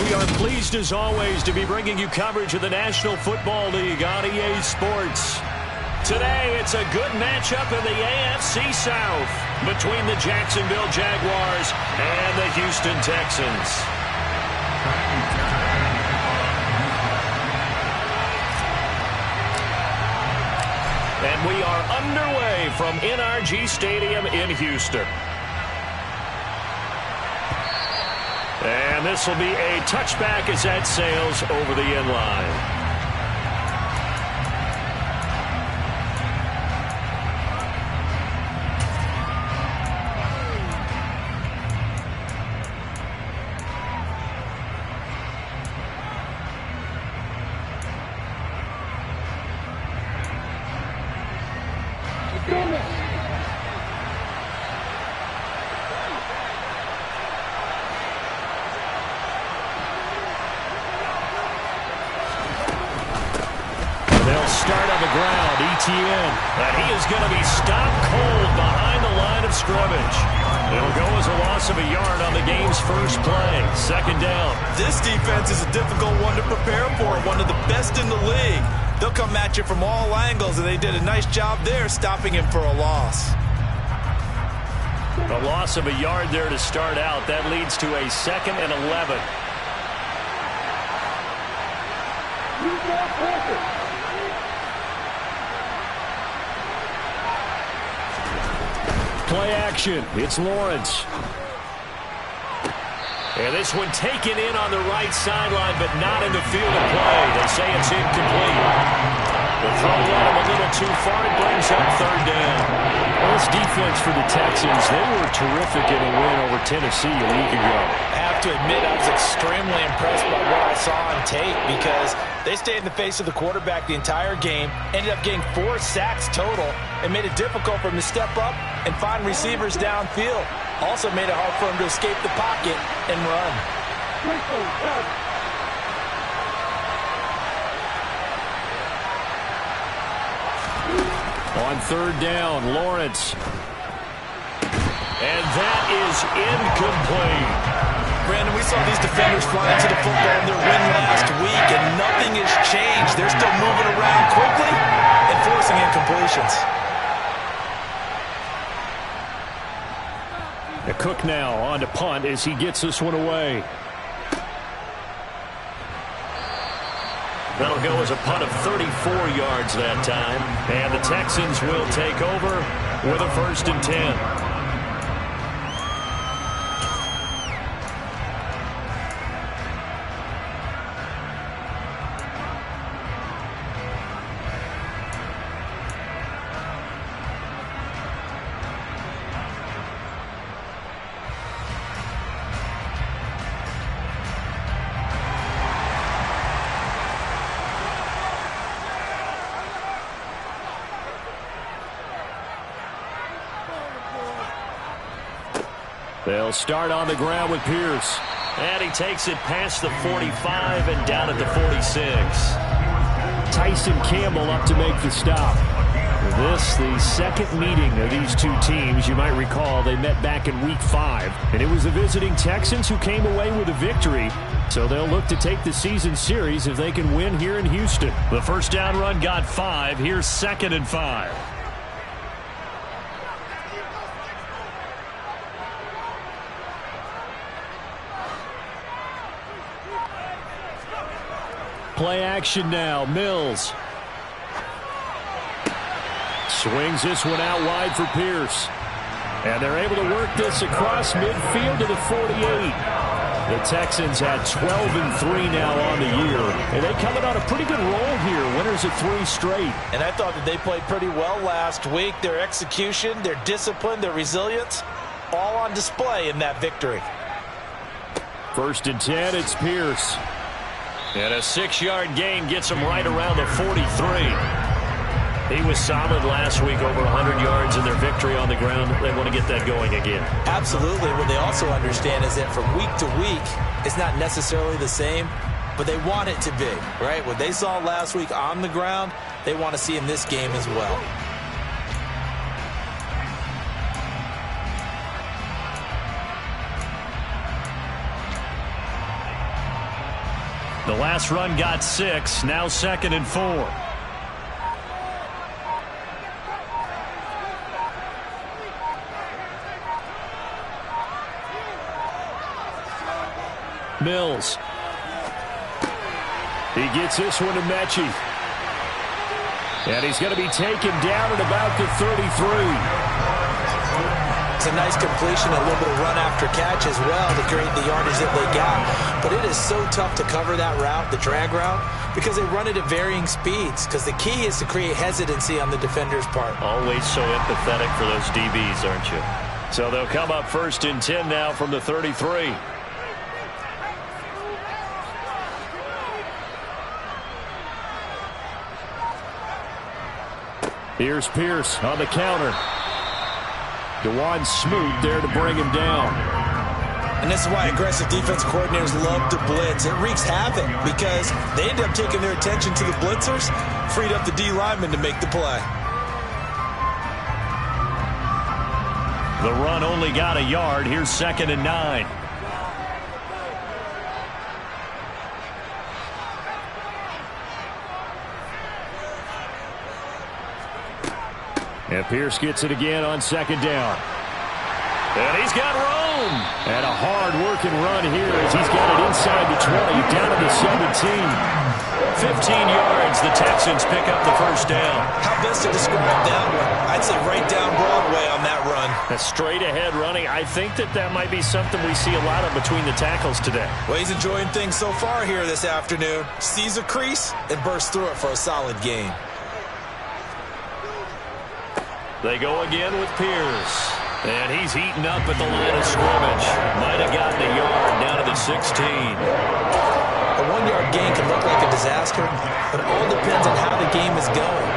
We are pleased as always to be bringing you coverage of the National Football League on EA Sports. Today, it's a good matchup in the AFC South between the Jacksonville Jaguars and the Houston Texans. And we are underway from NRG Stadium in Houston. And this will be a touchback as that sails over the end line. Start on the ground, ETN, and he is going to be stopped cold behind the line of scrimmage. It'll go as a loss of a yard on the game's first play. Second down. This defense is a difficult one to prepare for, one of the best in the league. They'll come at you from all angles, and they did a nice job there stopping him for a loss. A loss of a yard there to start out. That leads to a 2nd and 11. Play action. It's Lawrence. And this one taken in on the right sideline, but not in the field of play. They say it's incomplete. The throw led him a little too far. It brings up 3rd down. Well, this defense for the Texans, they were terrific in a win over Tennessee a week ago. I have to admit I was extremely impressed by what I saw on tape because they stayed in the face of the quarterback the entire game, ended up getting 4 sacks total, and made it difficult for him to step up and find receivers downfield. Also made it hard for him to escape the pocket and run. On 3rd down, Lawrence. And that is incomplete. Brandon, we saw these defenders fly into the football in their win last week, and nothing has changed. They're still moving around quickly and forcing incompletions. Cook now on to punt as he gets this one away. That'll go as a punt of 34 yards that time. And the Texans will take over with a 1st and 10. They'll start on the ground with Pierce. And he takes it past the 45 and down at the 46. Tyson Campbell up to make the stop. This, the 2nd meeting of these two teams. You might recall they met back in Week 5. And it was the visiting Texans who came away with a victory. So they'll look to take the season series if they can win here in Houston. The first down run got 5. Here's 2nd and 5. Play action now. Mills. Swings this one out wide for Pierce. And they're able to work this across midfield to the 48. The Texans had 12-3 now on the year. And they coming on a pretty good roll here. Winners of 3 straight. And I thought that they played pretty well last week. Their execution, their discipline, their resilience, all on display in that victory. 1st and 10, it's Pierce. And a 6-yard gain gets him right around the 43. He was solid last week, over 100 yards in their victory on the ground. They want to get that going again. Absolutely. What they also understand is that from week to week, it's not necessarily the same, but they want it to be, right? What they saw last week on the ground, they want to see in this game as well. The last run got 6. Now 2nd and 4. Mills. He gets this one to Mechie. And he's going to be taken down at about the 33. It's a nice completion, a little bit of run after catch as well to create the yardage that they got. But it is so tough to cover that route, the drag route, because they run it at varying speeds. Because the key is to create hesitancy on the defender's part. Always so empathetic for those DBs, aren't you? So they'll come up 1st and 10 now from the 33. Here's Pierce on the counter. DeJuan Smoot there to bring him down. And this is why aggressive defense coordinators love to blitz. It wreaks havoc because they end up taking their attention to the blitzers, freed up the D lineman to make the play. The run only got a yard. Here's 2nd and 9. And Pierce gets it again on 2nd down. And he's got room. And a hard-working run here as he's got it inside the 20, down to the 17. 15 yards, the Texans pick up the 1st down. How best to describe that one? I'd say right down Broadway on that run. A straight-ahead running. I think that might be something we see a lot of between the tackles today. Well, he's enjoying things so far here this afternoon. Sees a crease and bursts through it for a solid gain. They go again with Pierce. And he's eaten up at the line of scrimmage. Might have gotten a yard down to the 16. A 1-yard gain can look like a disaster, but it all depends on how the game is going.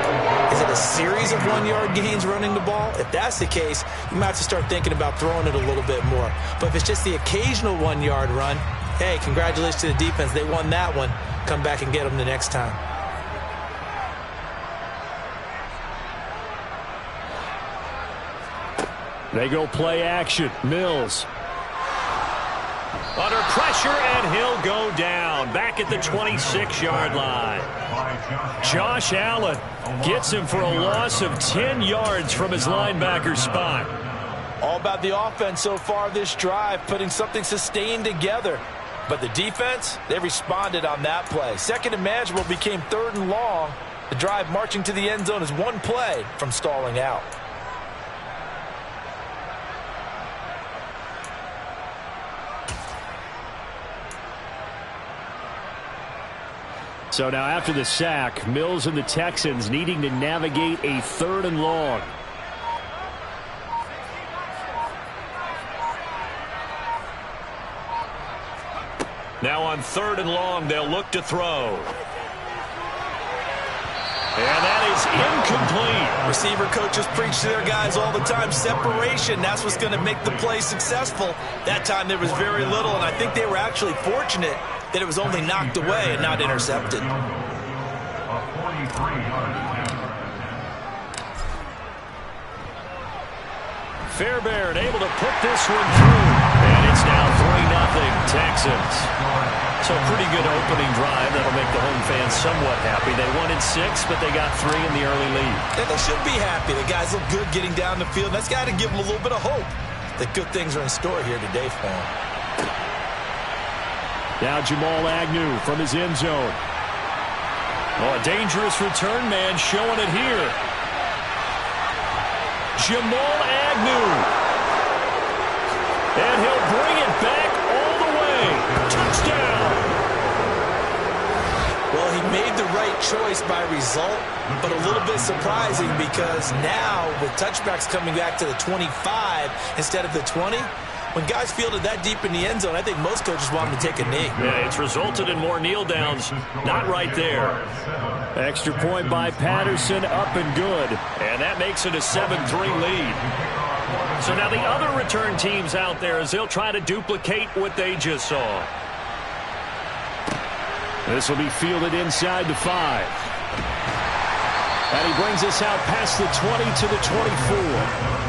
Is it a series of 1-yard gains running the ball? If that's the case, you might have to start thinking about throwing it a little bit more. But if it's just the occasional 1-yard run, hey, congratulations to the defense. They won that one. Come back and get them the next time. They go play action. Mills. Under pressure, and he'll go down. Back at the 26-yard line. Josh Allen gets him for a loss of 10 yards from his linebacker spot. All about the offense so far this drive, putting something sustained together. But the defense, they responded on that play. 2nd and manageable became 3rd and long. The drive marching to the end zone is one play from stalling out. So now after the sack, Mills and the Texans needing to navigate a 3rd and long. Now on 3rd and long, they'll look to throw. And that is incomplete. Receiver coaches preach to their guys all the time. Separation, that's what's going to make the play successful. That time there was very little, and I think they were actually fortunate that it was only knocked away and not intercepted. Fairbairn able to put this one through. And it's now 3-0 Texans. So a pretty good opening drive. That'll make the home fans somewhat happy. They wanted 6, but they got 3 in the early lead. Yeah, they should be happy. The guys look good getting down the field. That's got to give them a little bit of hope that good things are in store here today for them. Now Jamal Agnew from his end zone. Oh, a dangerous return man showing it here. Jamal Agnew. And he'll bring it back all the way. Touchdown. Well, he made the right choice by result, but a little bit surprising because now with touchbacks coming back to the 25 instead of the 20, when guys fielded that deep in the end zone, I think most coaches want them to take a knee. Yeah, it's resulted in more kneel downs. Not right there. Extra point by Patterson, up and good. And that makes it a 7-3 lead. So now the other return teams out there as they'll try to duplicate what they just saw. This will be fielded inside the 5. And he brings us out past the 20 to the 24.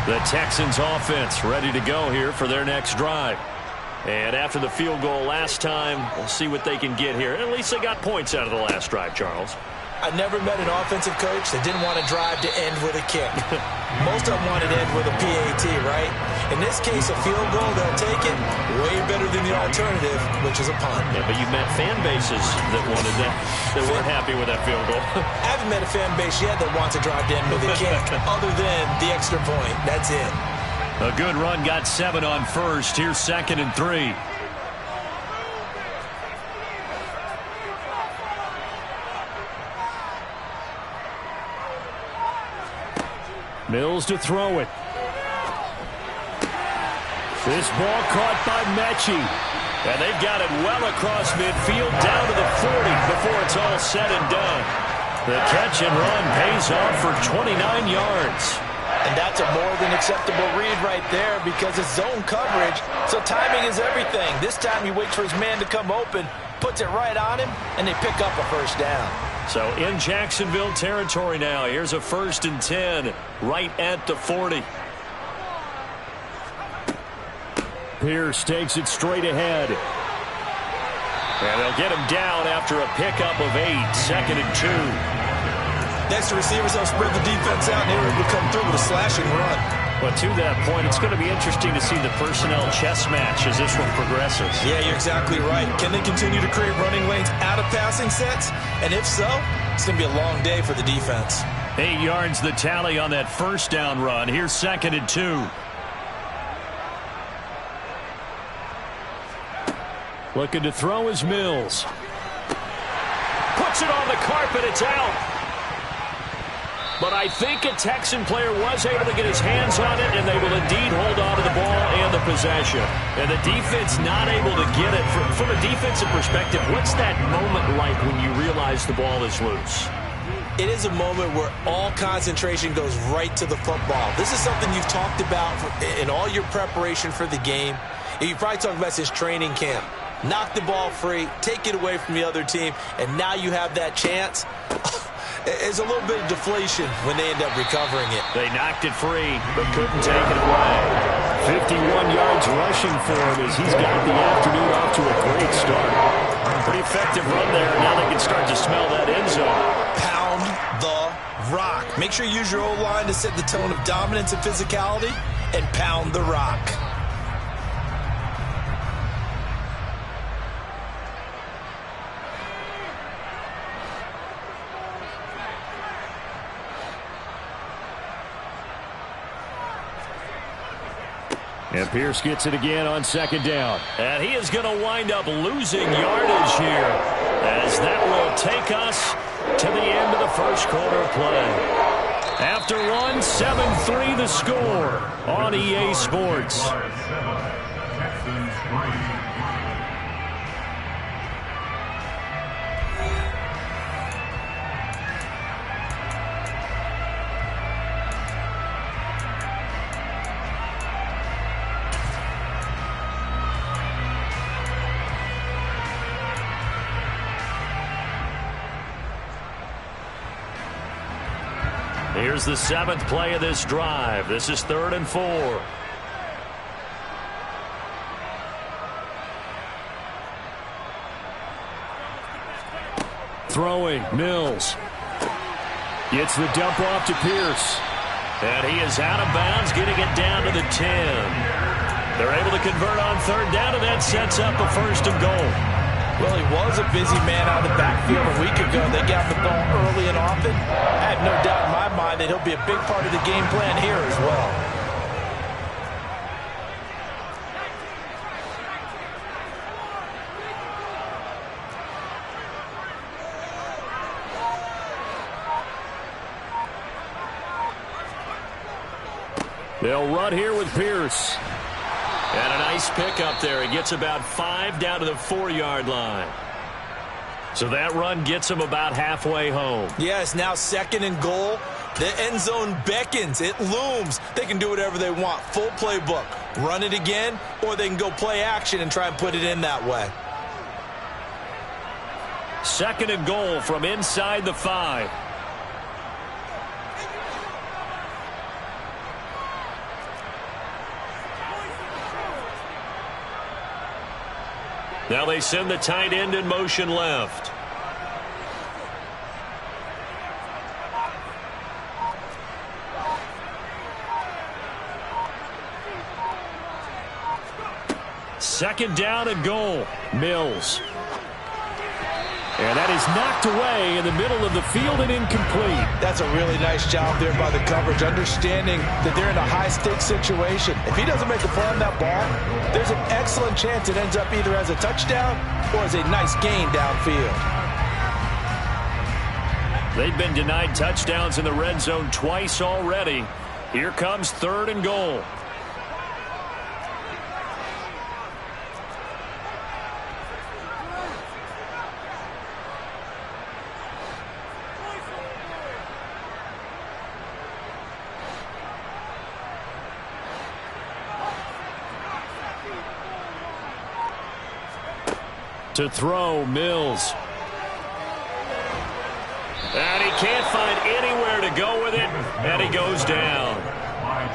The Texans offense ready to go here for their next drive. And after the field goal last time, we'll see what they can get here. At least they got points out of the last drive, Charles. I never met an offensive coach that didn't want to drive to end with a kick. Most of them wanted to end with a PAT, right? In this case, a field goal, they'll take it. Way better than the alternative, which is a punt. Yeah, but you met fan bases that wanted that, that weren't happy with that field goal. I haven't met a fan base yet that wants to drive to end with a kick, other than the extra point. That's it. A good run, got 7 on first. Here's 2nd and 3. Mills to throw it. This ball caught by Mechie. And they've got it well across midfield down to the 40 before it's all said and done. The catch and run pays off for 29 yards. And that's a more than acceptable read right there because it's zone coverage, so timing is everything. This time he waits for his man to come open, puts it right on him, and they pick up a first down. So in Jacksonville territory now. Here's a 1st and 10 right at the 40. Pierce takes it straight ahead. And they'll get him down after a pickup of 8. 2nd and 2. Next, the receivers will spread the defense out, and they're able to come through with a slashing run. But to that point, it's going to be interesting to see the personnel chess match as this one progresses. Yeah, you're exactly right. Can they continue to create running lanes out of passing sets? And if so, it's going to be a long day for the defense. 8 yards the tally on that first down run. Here's 2nd and 2. Looking to throw is Mills. Puts it on the carpet. It's out. But I think a Texan player was able to get his hands on it, and they will indeed hold on to the ball and the possession. And the defense not able to get it. From a defensive perspective, what's that moment like when you realize the ball is loose? It is a moment where all concentration goes right to the football. This is something you've talked about in all your preparation for the game. You probably talked about since training camp. Knock the ball free, take it away from the other team, and now you have that chance. It's a little bit of deflation when they end up recovering it. They knocked it free, but couldn't take it away. 51 yards rushing for him as he's got the afternoon off to a great start. Pretty effective run there. Now they can start to smell that end zone. Pound the rock. Make sure you use your O-line to set the tone of dominance and physicality, and pound the rock. And Pierce gets it again on 2nd down. And he is going to wind up losing yardage here as that will take us to the end of the first quarter of play. After one, 7-3 the score on EA Sports. Here's the 7th play of this drive. This is 3rd and 4. Throwing, Mills. Gets the dump off to Pierce. And he is out of bounds, getting it down to the 10. They're able to convert on 3rd down, and that sets up a 1st and goal. Well, he was a busy man out of the backfield a week ago. They got the ball early and often. I have no doubt in my mind that he'll be a big part of the game plan here as well. They'll run here with Pierce. And a nice pickup there. He gets about 5 down to the 4-yard line. So that run gets him about halfway home. Yeah, it's now 2nd and goal. The end zone beckons. It looms. They can do whatever they want. Full playbook. Run it again, or they can go play action and try and put it in that way. 2nd and goal from inside the 5. Now they send the tight end in motion left. Second down and goal. Mills. And that is knocked away in the middle of the field and incomplete. That's a really nice job there by the coverage, understanding that they're in a high-stakes situation. If he doesn't make a play on that ball, there's an excellent chance it ends up either as a touchdown or as a nice gain downfield. They've been denied touchdowns in the red zone twice already. Here comes third and goal. To throw, Mills. And he can't find anywhere to go with it, and he goes down.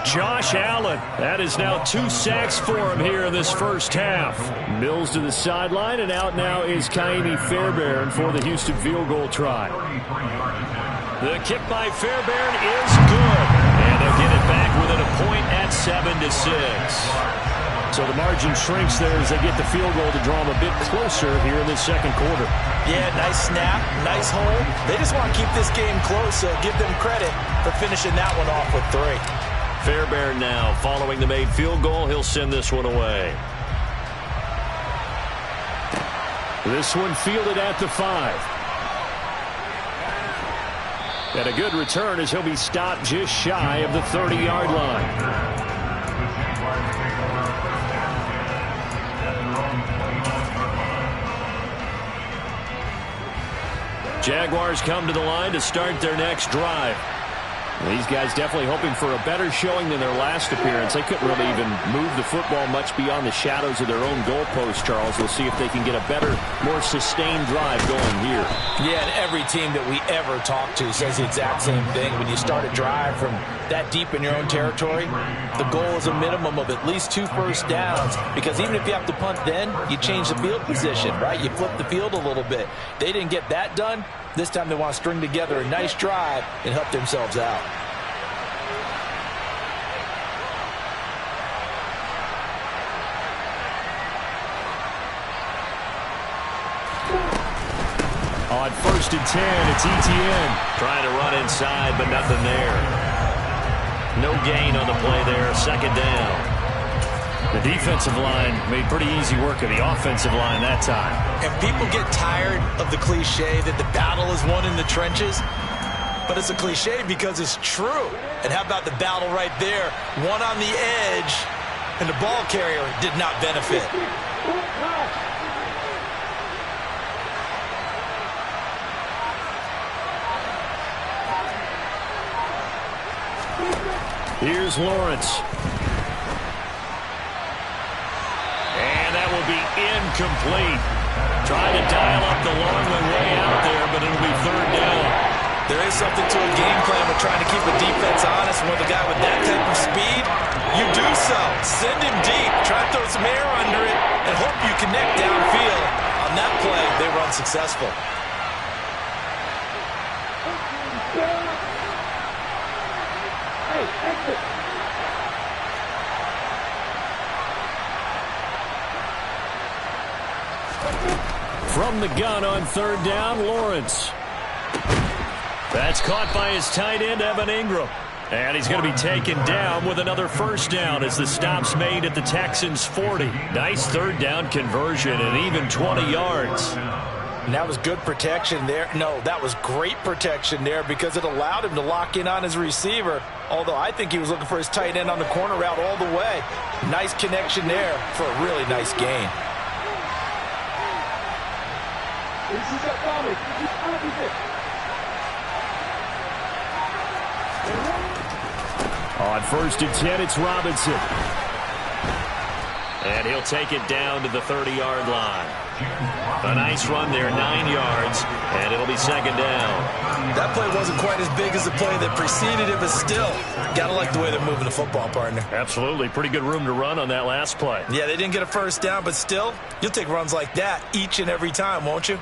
Josh Allen. That is now 2 sacks for him here in this first half. Mills to the sideline, and out now is Kaimi Fairbairn for the Houston field goal try. The kick by Fairbairn is good, and they'll get it back within a point at 7-6. So the margin shrinks there as they get the field goal to draw them a bit closer here in this second quarter. Yeah, nice snap, nice hold. They just want to keep this game close, so give them credit for finishing that one off with 3. Fairbairn now following the made field goal. He'll send this one away. This one fielded at the 5. And a good return as he'll be stopped just shy of the 30-yard line. Jaguars come to the line to start their next drive. These guys definitely hoping for a better showing than their last appearance. They couldn't really even move the football much beyond the shadows of their own goalpost, Charles. We'll see if they can get a better, more sustained drive going here. Yeah, and every team that we ever talk to says the exact same thing. When you start a drive from that deep in your own territory, the goal is a minimum of at least 2 first downs, because even if you have to punt then, you change the field position, right? You flip the field a little bit. They didn't get that done. This time they want to string together a nice drive and help themselves out. On 1st and 10, it's Etienne. Trying to run inside, but nothing there. No gain on the play there. Second down. The defensive line made pretty easy work of the offensive line that time. And people get tired of the cliche that the battle is won in the trenches. But it's a cliche because it's true. And how about the battle right there? One on the edge, and the ball carrier did not benefit. Here's Lawrence. And that will be incomplete. Trying to dial up the long way out there, but it'll be third down. There is something to a game plan with trying to keep a defense honest. When with a guy with that type of speed, you do so. Send him deep. Try to throw some air under it and hope you connect downfield. On that play, they were unsuccessful. From the gun on third down, Lawrence. That's caught by his tight end, Evan Ingram. And he's going to be taken down with another first down as the stop's made at the Texans' 40. Nice third down conversion and even 20 yards. And that was good protection there. No, that was great protection there because it allowed him to lock in on his receiver. Although I think he was looking for his tight end on the corner route all the way. Nice connection there for a really nice gain. On 1st and 10, it's Robinson. And he'll take it down to the 30-yard line. A nice run there, 9 yards, and it'll be second down. That play wasn't quite as big as the play that preceded it, but still, got to like the way they're moving the football, partner. Absolutely. Pretty good room to run on that last play. Yeah, they didn't get a first down, but still, you'll take runs like that each and every time, won't you?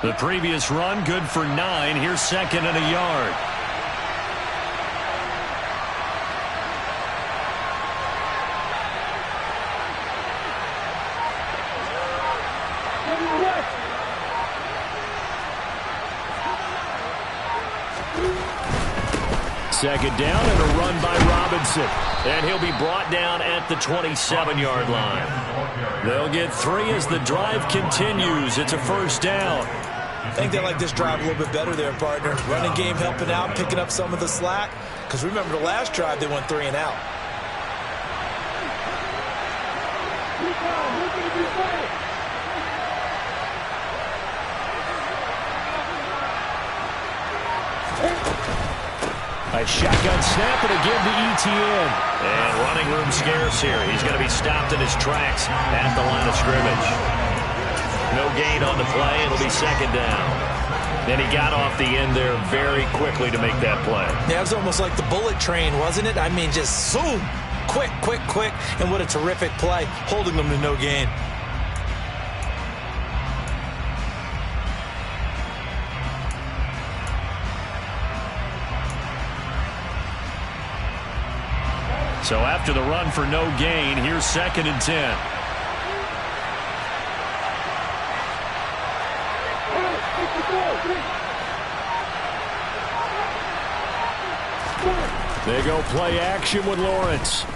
The previous run, good for 9. Here's second and a yard. Second down and a run by Robinson. And he'll be brought down at the 27-yard line. They'll get 3 as the drive continues. It's a first down. I think they like this drive a little bit better there, partner. Running game helping out, picking up some of the slack. Because remember the last drive, they went 3 and out. A shotgun snap and a give to ETN. And running room scarce here. He's going to be stopped in his tracks at the line of scrimmage. No gain on the play. It'll be second down. And he got off the end there very quickly to make that play. Yeah, it was almost like the bullet train, wasn't it? I mean, just zoom. Quick, quick, quick. And what a terrific play, holding them to no gain. So after the run for no gain, here's second and 10. They go play action with Lawrence.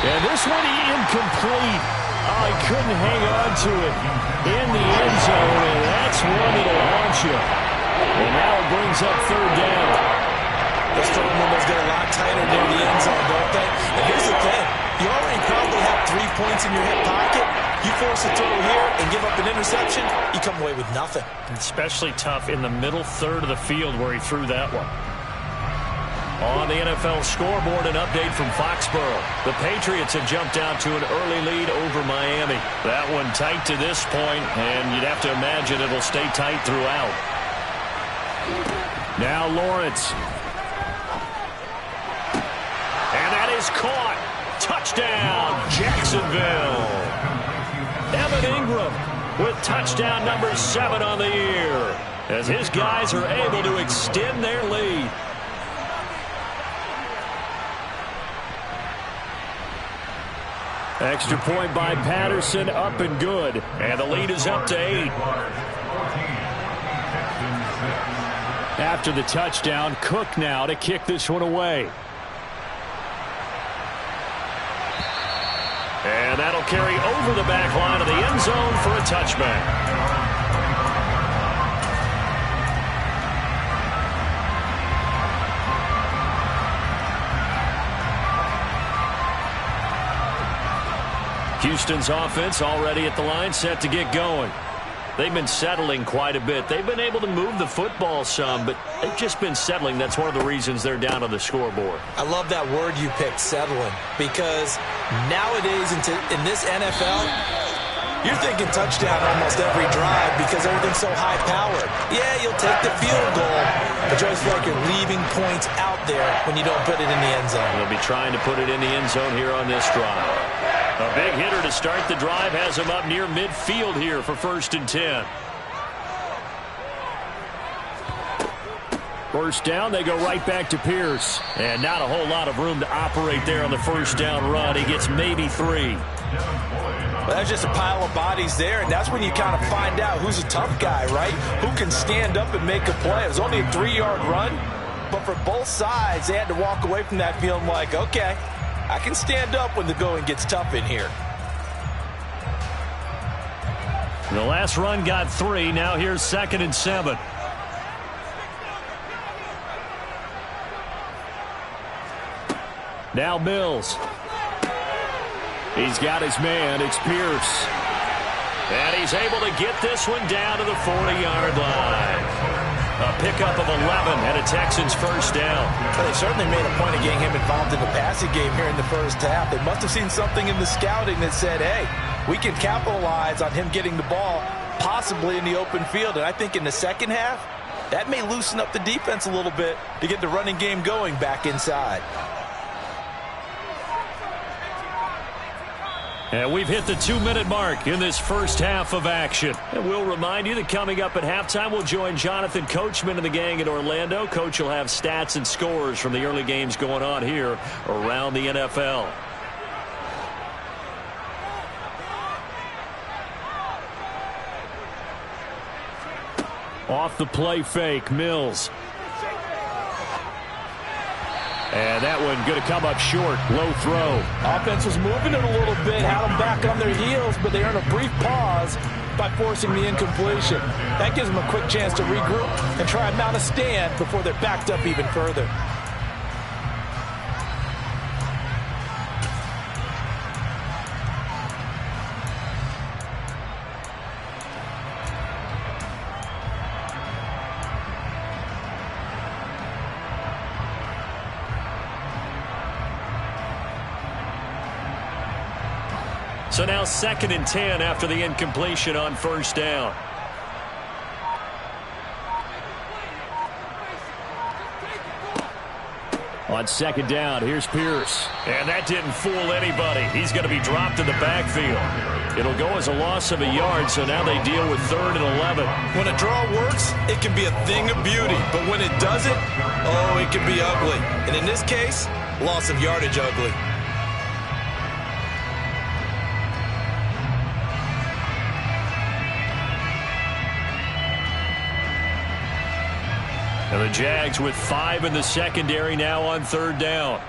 And this one incomplete. Oh, he couldn't hang on to it in the end zone, and that's one that'll haunt you. And now it brings up third down. Those throwing windows get a lot tighter near the end zone, don't they? And here's the thing. You already probably have 3 points in your hip pocket. You force a throw here and give up an interception, you come away with nothing. Especially tough in the middle third of the field where he threw that one. On the NFL scoreboard, an update from Foxborough. The Patriots have jumped out to an early lead over Miami. That one tight to this point, and you'd have to imagine it'll stay tight throughout. Now Lawrence. And that is caught. Touchdown, Jacksonville. Evan Ingram with touchdown number 7 on the year as his guys are able to extend their lead. Extra point by Patterson, up and good. And the lead is up to 8. After the touchdown, Cook now to kick this one away. And that'll carry over the back line of the end zone for a touchback. Houston's offense already at the line, set to get going. They've been settling quite a bit. They've been able to move the football some, but they've just been settling. That's one of the reasons they're down on the scoreboard. I love that word you picked, settling, because nowadays in this NFL, you're thinking touchdown almost every drive because everything's so high-powered. Yeah, you'll take the field goal, but you always feel like you're leaving points out there when you don't put it in the end zone. They'll be trying to put it in the end zone here on this drive. A big hitter to start the drive has him up near midfield here for 1st and 10. First down, they go right back to Pierce. And not a whole lot of room to operate there on the first down run. He gets maybe 3. Well, that's just a pile of bodies there, and that's when you kind of find out who's a tough guy, right? Who can stand up and make a play. It was only a 3-yard run, but for both sides, they had to walk away from that feeling like, okay, I can stand up when the going gets tough in here. The last run got 3. Now here's 2nd and 7. Now Mills. He's got his man. It's Pierce. And he's able to get this one down to the 40-yard line. A pickup of 11 and a Texans first down. Well, they certainly made a point of getting him involved in the passing game here in the first half. They must have seen something in the scouting that said, hey, we can capitalize on him getting the ball possibly in the open field. And I think in the second half, that may loosen up the defense a little bit to get the running game going back inside. And we've hit the 2-minute mark in this first half of action. And we'll remind you that coming up at halftime, we'll join Jonathan Coachman and the gang in Orlando. Coach will have stats and scores from the early games going on here around the NFL. Off the play fake, Mills. And that one going to come up short. Low throw. Offense was moving it a little bit, had them back on their heels, but they earned a brief pause by forcing the incompletion. That gives them a quick chance to regroup and try and mount a stand before they're backed up even further. So now 2nd and 10 after the incompletion on first down. On 2nd down, here's Pierce. And that didn't fool anybody. He's going to be dropped in the backfield. It'll go as a loss of a yard, so now they deal with 3rd and 11. When a draw works, it can be a thing of beauty. But when it doesn't, oh, it can be ugly. And in this case, loss of yardage ugly. And the Jags with 5 in the secondary now on 3rd down.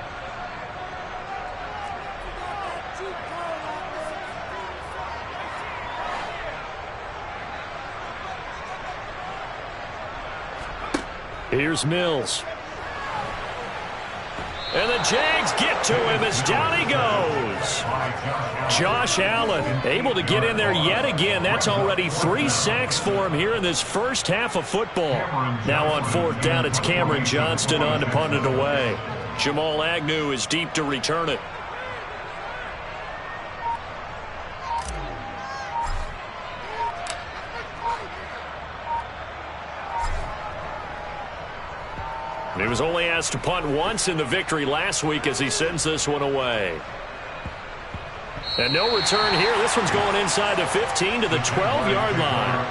Here's Mills. And the Jags get to him as down he goes. Josh Allen able to get in there yet again. That's already 3 sacks for him here in this first half of football. Now on 4th down, it's Cameron Johnston on to punt it away. Jamal Agnew is deep to return it. He was only asked to punt once in the victory last week as he sends this one away. And no return here. This one's going inside the 15 to the 12-yard line.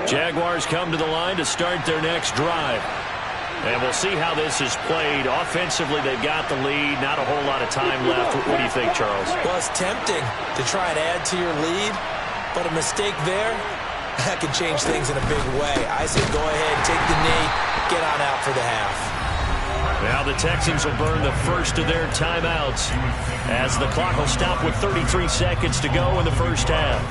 Jaguars come to the line to start their next drive. And we'll see how this is played. Offensively, they've got the lead. Not a whole lot of time left. What do you think, Charles? Well, it's tempting to try and add to your lead, but a mistake there, that can change things in a big way. I say go ahead, take the knee, get on out for the half. Now the Texans will burn the first of their timeouts as the clock will stop with 33 seconds to go in the first half.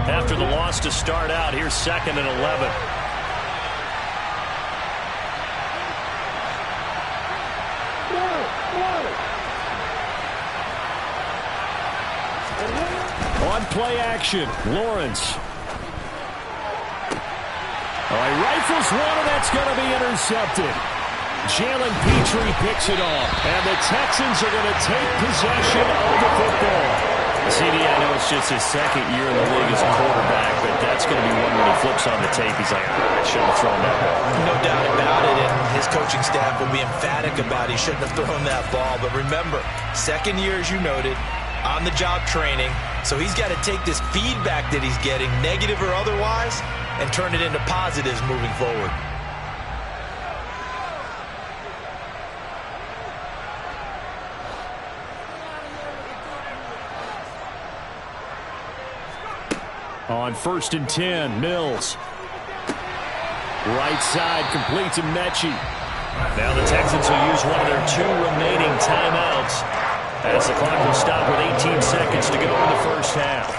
After the loss to start out, here's 2nd and 11. On play action, Lawrence. All right, rifles one, and that's going to be intercepted. Jalen Petrie picks it off, and the Texans are going to take possession of the football. CD, I know it's just his 2nd year in the league as a quarterback, but that's going to be one when he flips on the tape. He's like, I shouldn't have thrown that ball. No doubt about it, and his coaching staff will be emphatic about he shouldn't have thrown that ball. But remember, 2nd year, as you noted, on-the-job training, so he's got to take this feedback that he's getting, negative or otherwise, and turn it into positives moving forward. On 1st and 10, Mills. Right side completes to Mechie. Now the Texans will use one of their 2 remaining timeouts as the clock will stop with 18 seconds to go in the first half.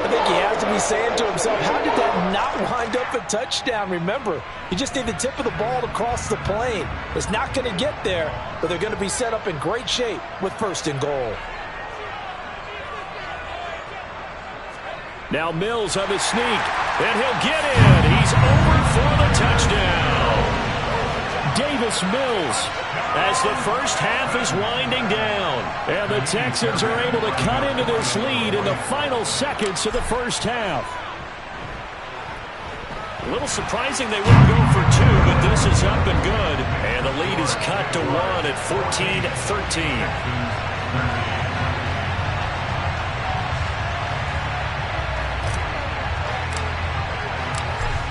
I think he has to be saying to himself, how did that not wind up a touchdown? Remember, you just need the tip of the ball to cross the plane. It's not going to get there, but they're going to be set up in great shape with 1st and goal. Now Mills on the sneak, and he'll get in. He's over for the touchdown. Davis Mills as the first half is winding down. And the Texans are able to cut into this lead in the final seconds of the first half. A little surprising they wouldn't go for 2, but this is up and good. And the lead is cut to 1 at 14-13.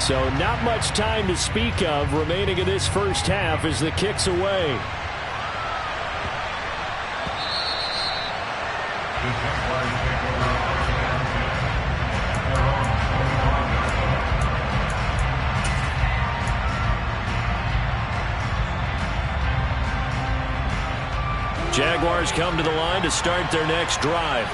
So not much time to speak of remaining in this first half as the kick's away. Jaguars come to the line to start their next drive.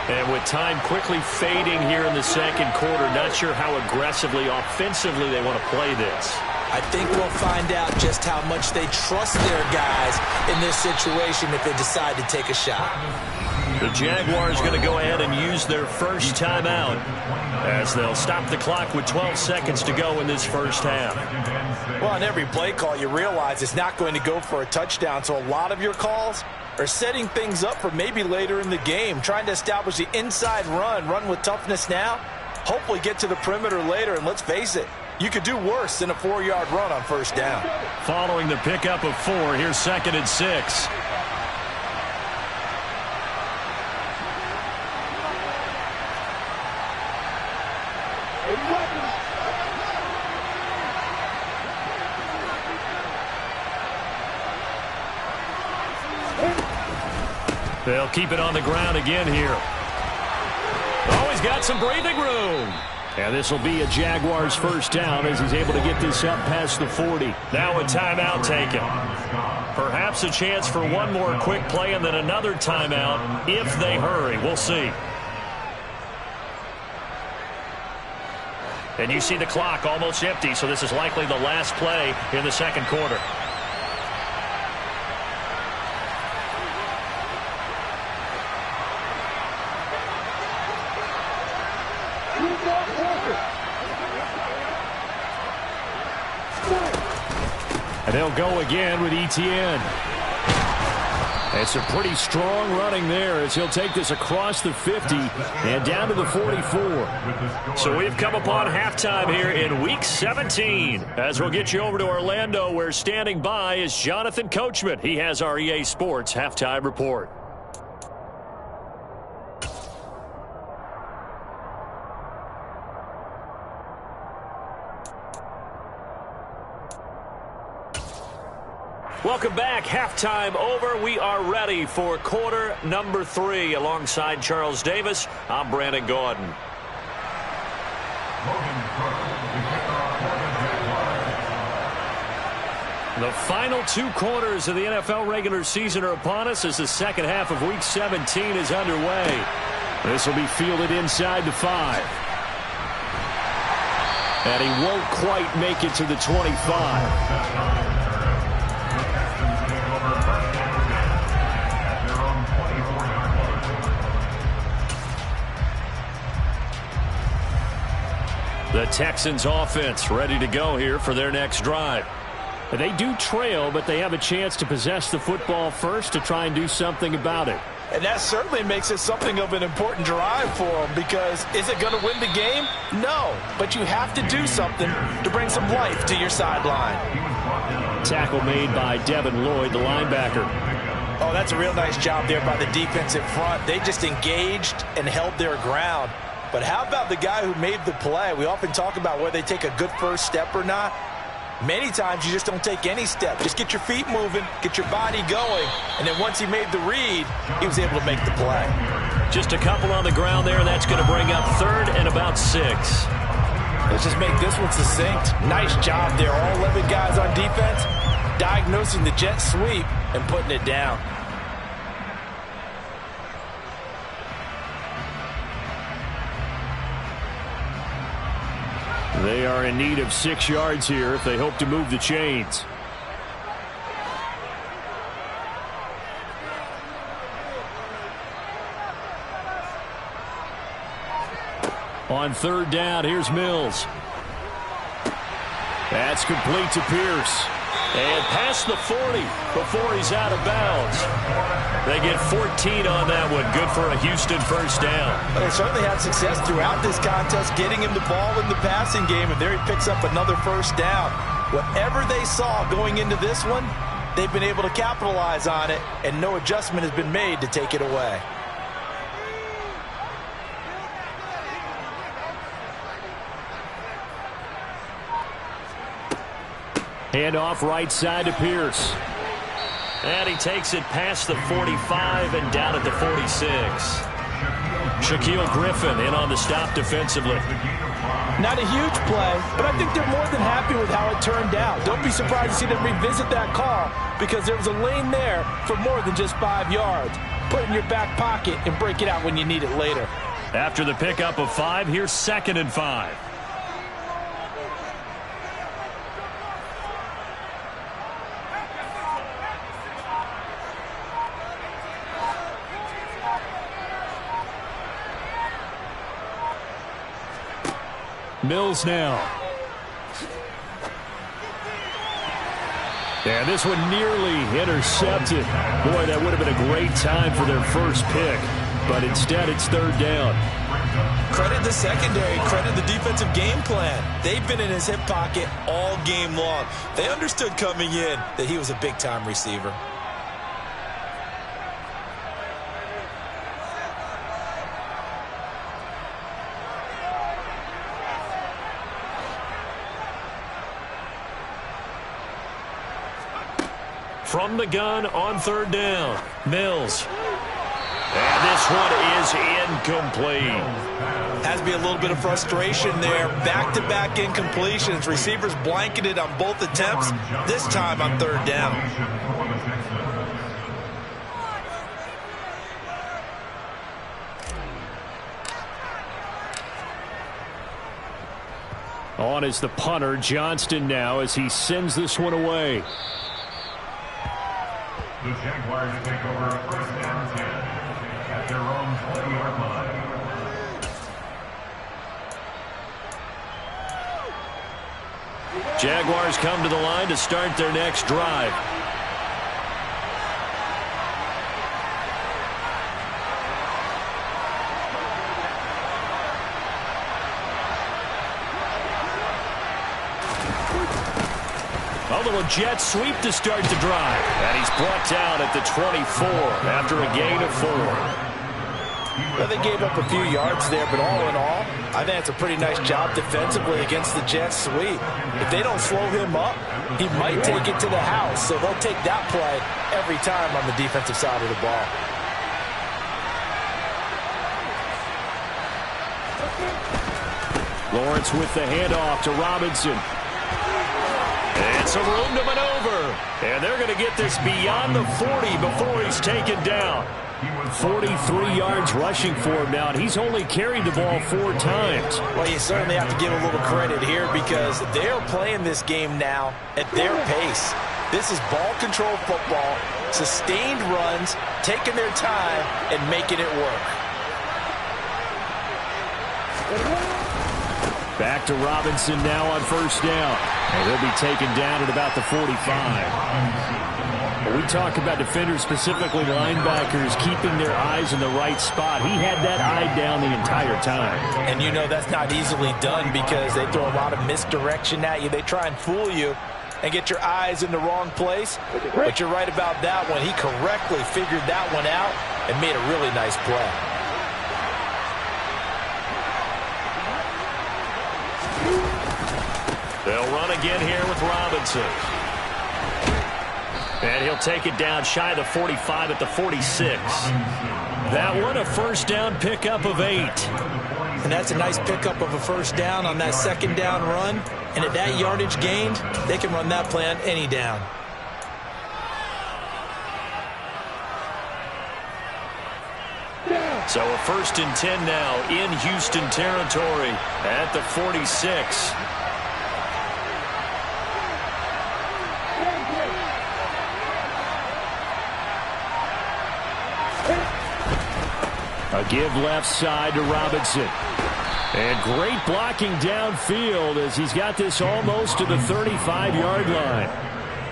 And with time quickly fading here in the second quarter, not sure how aggressively, offensively they want to play this. I think we'll find out just how much they trust their guys in this situation if they decide to take a shot. The Jaguars going to go ahead and use their first timeout as they'll stop the clock with 12 seconds to go in this first half. Well, on every play call, you realize it's not going to go for a touchdown, so a lot of your calls are setting things up for maybe later in the game, trying to establish the inside run with toughness now, hopefully get to the perimeter later, and let's face it, you could do worse than a 4-yard run on first down. Following the pickup of 4, here's 2nd and 6. They'll keep it on the ground again here. Oh, he's got some breathing room. And this will be a Jaguars first down as he's able to get this up past the 40. Now a timeout taken. Perhaps a chance for one more quick play and then another timeout if they hurry. We'll see. And you see the clock almost empty, so this is likely the last play in the second quarter. And they'll go again with Etienne. It's a pretty strong running there as he'll take this across the 50 and down to the 44. So we've come upon halftime here in Week 17. As we'll get you over to Orlando, where standing by is Jonathan Coachman. He has our EA Sports halftime report. Welcome back. Halftime over. We are ready for quarter number 3. Alongside Charles Davis, I'm Brandon Gordon. The final 2 quarters of the NFL regular season are upon us as the second half of Week 17 is underway. This will be fielded inside the 5. And he won't quite make it to the 25. The Texans offense ready to go here for their next drive. They do trail, but they have a chance to possess the football first to try and do something about it. And that certainly makes it something of an important drive for them, because is it going to win the game? No, but you have to do something to bring some life to your sideline. Tackle made by Devin Lloyd, the linebacker. Oh, that's a real nice job there by the defensive front. They just engaged and held their ground. But how about the guy who made the play? We often talk about whether they take a good first step or not. Many times you just don't take any step. Just get your feet moving, get your body going, and then once he made the read, he was able to make the play. Just a couple on the ground there. That's going to bring up 3rd and about 6. Let's just make this one succinct. Nice job there. All 11 guys on defense diagnosing the jet sweep and putting it down. They are in need of 6 yards here if they hope to move the chains. On 3rd down, here's Mills. That's complete to Pierce. And past the 40 before he's out of bounds. They get 14 on that one. Good for a Houston first down. Well, they certainly had success throughout this contest getting him the ball in the passing game, and there he picks up another first down. Whatever they saw going into this one, they've been able to capitalize on it, and no adjustment has been made to take it away. Handoff right side to Pierce. And he takes it past the 45 and down at the 46. Shaquille Griffin in on the stop defensively. Not a huge play, but I think they're more than happy with how it turned out. Don't be surprised to see them revisit that call because there was a lane there for more than just 5 yards. Put it in your back pocket and break it out when you need it later. After the pickup of 5, here's 2nd and 5. Mills now. And this one nearly intercepted. Boy, that would have been a great time for their first pick. But instead, it's 3rd down. Credit the secondary. Credit the defensive game plan. They've been in his hip pocket all game long. They understood coming in that he was a big-time receiver. From the gun on 3rd down, Mills. And this one is incomplete. Has to be a little bit of frustration there. Back-to-back incompletions. Receivers blanketed on both attempts, this time on 3rd down. On is the punter, Johnston now, as he sends this one away. The Jaguars take over 1st and 10 at their own 20-yard line. Jaguars come to the line to start their next drive. A little jet sweep to start the drive. And he's brought down at the 24 after a gain of 4. Well, they gave up a few yards there, but all in all, I think it's a pretty nice job defensively against the jet sweep. If they don't slow him up, he might take it to the house, so they'll take that play every time on the defensive side of the ball. Lawrence with the handoff to Robinson. And some room to maneuver. And they're going to get this beyond the 40 before he's taken down. 43 yards rushing for him now, and he's only carried the ball 4 times. Well, you certainly have to give a little credit here because they're playing this game now at their pace. This is ball control football, sustained runs, taking their time, and making it work. Back to Robinson now on 1st down. And he'll be taken down at about the 45. When we talk about defenders, specifically linebackers, keeping their eyes in the right spot. He had that eye down the entire time. And you know that's not easily done because they throw a lot of misdirection at you. They try and fool you and get your eyes in the wrong place. But you're right about that one. He correctly figured that one out and made a really nice play. They'll run again here with Robinson. And he'll take it down shy of the 45 at the 46. That one a 1st down pickup of 8. And that's a nice pickup of a 1st down on that 2nd down run. And at that yardage gained, they can run that play on any down. So a 1st and 10 now in Houston territory at the 46. A give left side to Robinson. And great blocking downfield as he's got this almost to the 35-yard line.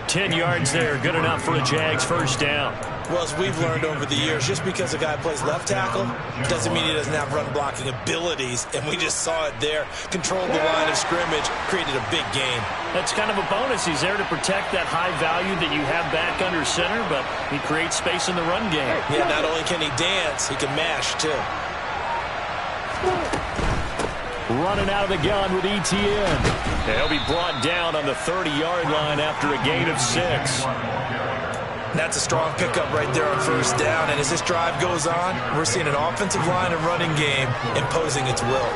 10 yards there, good enough for a Jags 1st down. Well, as we've learned over the years, just because a guy plays left tackle doesn't mean he doesn't have run blocking abilities, and we just saw it there. Controlled the line of scrimmage, created a big gain. That's kind of a bonus. He's there to protect that high value that you have back under center, but he creates space in the run game. Yeah, not only can he dance, he can mash, too. Running out of the gun with ETN. He'll be brought down on the 30-yard line after a gain of 6. That's a strong pickup right there on 1st down. And as this drive goes on, we're seeing an offensive line and running game imposing its will.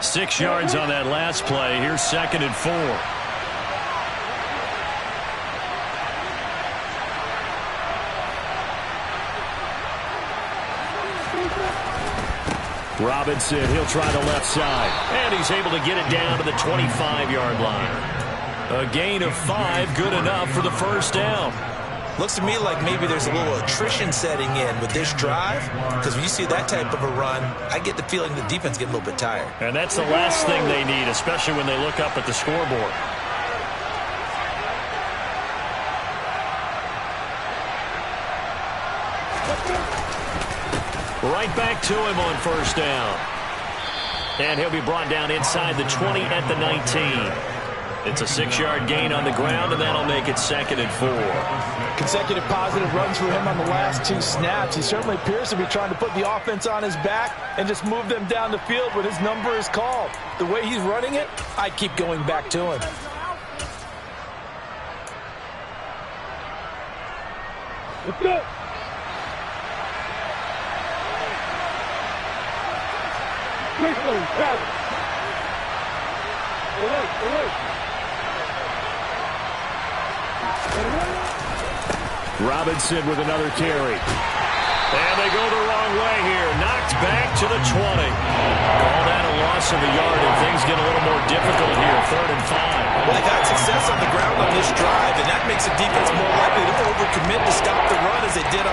Six yards on that last play. Here's 2nd and 4. Robinson, he'll try the left side. And he's able to get it down to the 25-yard line. A gain of 5, good enough for the 1st down. Looks to me like maybe there's a little attrition setting in with this drive, because when you see that type of a run, I get the feeling the defense get a little bit tired. And that's the last thing they need, especially when they look up at the scoreboard. Right back to him on 1st down. And he'll be brought down inside the 20 at the 19. It's a 6-yard gain on the ground, and that'll make it 2nd and 4. Consecutive positive runs for him on the last 2 snaps. He certainly appears to be trying to put the offense on his back and just move them down the field when his number is called. The way he's running it, I keep going back to him. Let's go. Robinson with another carry. And they go the wrong way here. Knocked back to the 20. Call that a loss of a yard, and things get a little more difficult here. 3rd and 5. Well, they've had success on the ground on this drive, and that makes the defense more likely to overcommit to stop the run as they did on